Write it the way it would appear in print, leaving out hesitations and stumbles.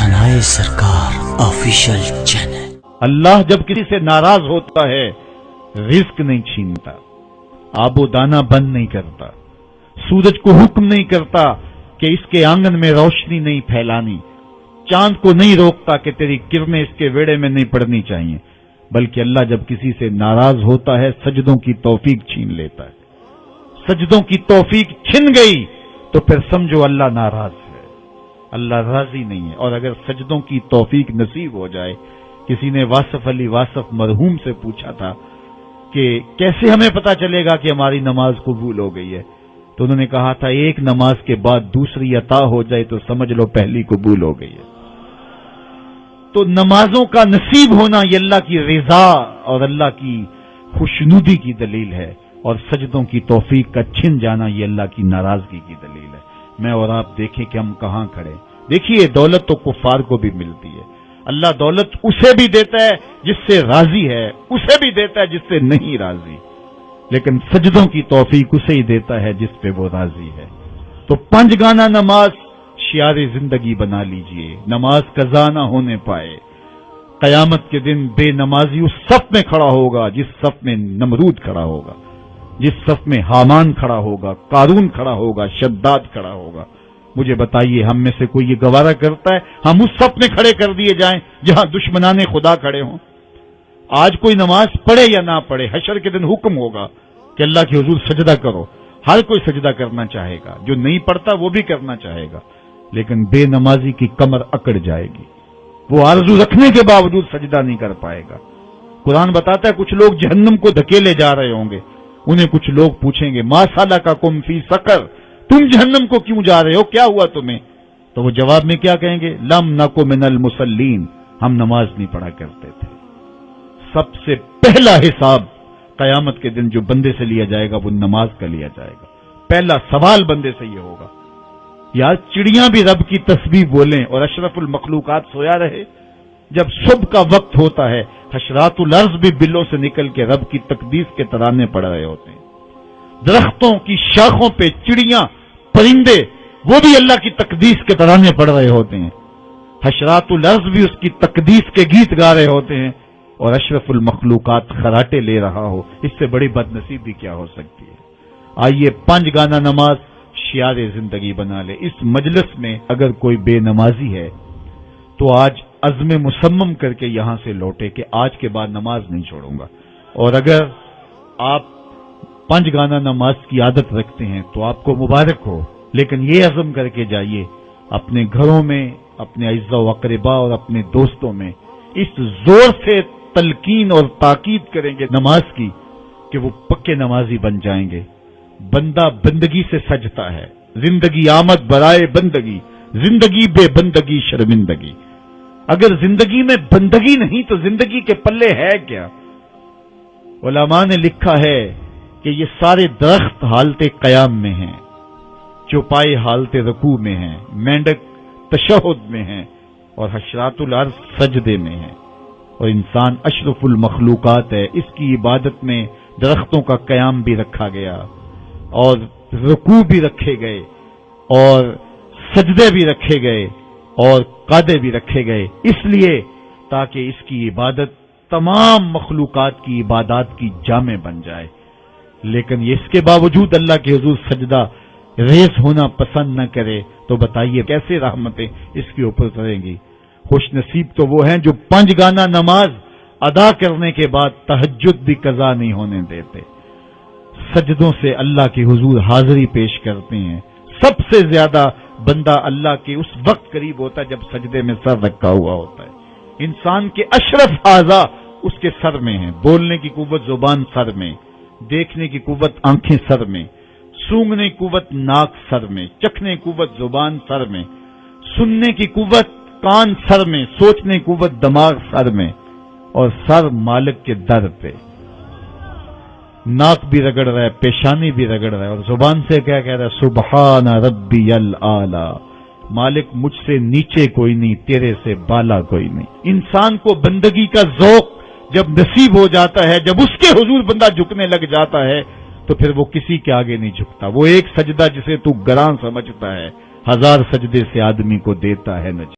सनाए सरकार official channel. अल्लाह जब किसी से नाराज होता है रिस्क नहीं छीनता, आबो दाना बंद नहीं करता, सूरज को हुक्म नहीं करता कि इसके आंगन में रोशनी नहीं फैलानी, चांद को नहीं रोकता कि तेरी किरणें इसके वेड़े में नहीं पड़नी चाहिए, बल्कि अल्लाह जब किसी से नाराज होता है सजदों की तौफीक छीन लेता है। सजदों की तौफीक छिन गई तो फिर समझो अल्लाह नाराज है, अल्लाह राजी नहीं है। और अगर सजदों की तौफीक नसीब हो जाए, किसी ने वासफ अली वासफ मरहूम से पूछा था कि कैसे हमें पता चलेगा कि हमारी नमाज कबूल हो गई है, तो उन्होंने कहा था एक नमाज के बाद दूसरी अता हो जाए तो समझ लो पहली कबूल हो गई है। तो नमाजों का नसीब होना ये अल्लाह की रिजा और अल्लाह की खुशनुदी की दलील है, और सजदों की तौफीक का छिन जाना ये अल्लाह की नाराजगी की दलील है। मैं और आप देखें कि हम कहां खड़े। देखिए दौलत तो कुफार को भी मिलती है, अल्लाह दौलत उसे भी देता है जिससे राजी है, उसे भी देता है जिससे नहीं राजी, लेकिन सजदों की तौफीक उसे ही देता है जिस पे वो राजी है। तो पंजगाना नमाज शियारे जिंदगी बना लीजिए, नमाज कज़ा ना होने पाए। कयामत के दिन बेनमाजी उस सफ में खड़ा होगा जिस सफ में नमरूद खड़ा होगा, जिस सफ में हामान खड़ा होगा, कारून खड़ा होगा, शद्दाद खड़ा होगा। मुझे बताइए हम में से कोई ये गवारा करता है हम उस सफ में खड़े कर दिए जाएं जहां दुश्मनाने खुदा खड़े हों? आज कोई नमाज पढ़े या ना पढ़े, हशर के दिन हुक्म होगा कि अल्लाह के हुजूर सजदा करो। हर कोई सजदा करना चाहेगा, जो नहीं पढ़ता वो भी करना चाहेगा, लेकिन बेनमाजी की कमर अकड़ जाएगी, वो आरज़ू रखने के बावजूद सजदा नहीं कर पाएगा। कुरान बताता है कुछ लोग जहन्नम को धकेले जा रहे होंगे, उन्हें कुछ लोग पूछेंगे मा सलकाकुम फी सकर, तुम जहन्नम को क्यों जा रहे हो, क्या हुआ तुम्हें? तो वो जवाब में क्या कहेंगे, लम नकु मिनल मुसल्लीन, हम नमाज नहीं पढ़ा करते थे। सबसे पहला हिसाब कयामत के दिन जो बंदे से लिया जाएगा वो नमाज का लिया जाएगा। पहला सवाल बंदे से ये होगा। यार चिड़ियां भी रब की तस्बीह बोलें और अशरफुल मखलूकात सोया रहे। जब सुबह का वक्त होता है हशरातुल अर्ज़ भी बिलों से निकल के रब की तकदीस के तराने पड़ रहे होते हैं। दरख्तों की शाखों पे चिड़ियां परिंदे वो भी अल्लाह की तकदीस के तराने पड़ रहे होते हैं। हशरातुल अर्ज़ भी उसकी तकदीस के गीत गा रहे होते हैं और अशरफुल मखलूकात खराटे ले रहा हो। इससे बड़ी बदनसीबी क्या हो सकती है? आइए पंजगाना नमाज शियारे जिंदगी बना ले। इस मजलिस में अगर कोई बेनमाजी है तो आज अज़्म मुसम्मम करके यहां से लौटे कि आज के बाद नमाज नहीं छोड़ूंगा। और अगर आप पंजगाना नमाज की आदत रखते हैं तो आपको मुबारक हो, लेकिन ये अज़्म करके जाइए अपने घरों में, अपने अज़्ज़ा व अक़रिबा और अपने दोस्तों में इस जोर से तलकीन और ताकीद करेंगे नमाज की कि वो पक्के नमाजी बन जाएंगे। बंदा बंदगी से सजता है, जिंदगी आमद बराए बंदगी, जिंदगी बेबंदगी शर्मिंदगी। अगर जिंदगी में बंदगी नहीं तो जिंदगी के पल्ले है क्या? उलमा ने लिखा है कि ये सारे दरख्त हालते कयाम में हैं, चौपाई हालते रकू में हैं, मेंढक तशहुद में हैं और हशरातुल अर्ज़ सजदे में हैं, और इंसान अशरफुल मखलूकात है। इसकी इबादत में दरख्तों का कयाम भी रखा गया और रुकू भी रखे गए और सजदे भी रखे गए और कादे भी रखे गए, इसलिए ताकि इसकी इबादत तमाम मखलूकात की इबादत की जामे बन जाए। लेकिन इसके बावजूद अल्लाह के हुजूर सजदा रेज होना पसंद न करे तो बताइए कैसे रहमतें इसके ऊपर करेंगी? खुश नसीब तो वो हैं जो पंजगाना नमाज अदा करने के बाद तहज्जुद भी कज़ा नहीं होने देते, सजदों से अल्लाह के हुजूर हाजिरी पेश करते हैं। सबसे ज्यादा बंदा अल्लाह के उस वक्त करीब होता है जब सजदे में सर रखा हुआ होता है। इंसान के अशरफ आज़ा उसके सर में है, बोलने की कुव्वत जुबान सर में, देखने की कुव्वत आंखें सर में, सूंघने की कुव्वत नाक सर में, चखने की कुव्वत जुबान सर में, सुनने की कुव्वत कान सर में, सोचने की कुव्वत दिमाग सर में, और सर मालिक के दर पे। नाक भी रगड़ रहा है, पेशानी भी रगड़ रहा है, और जुबान से क्या कह रहा है, सुबहान रब्बियल आला, मालिक मुझसे नीचे कोई नहीं, तेरे से बाला कोई नहीं। इंसान को बंदगी का ज़ौक़ जब नसीब हो जाता है, जब उसके हुजूर बंदा झुकने लग जाता है तो फिर वो किसी के आगे नहीं झुकता। वो एक सजदा जिसे तू गरां समझता है 1000 सजदे से आदमी को देता है नजात।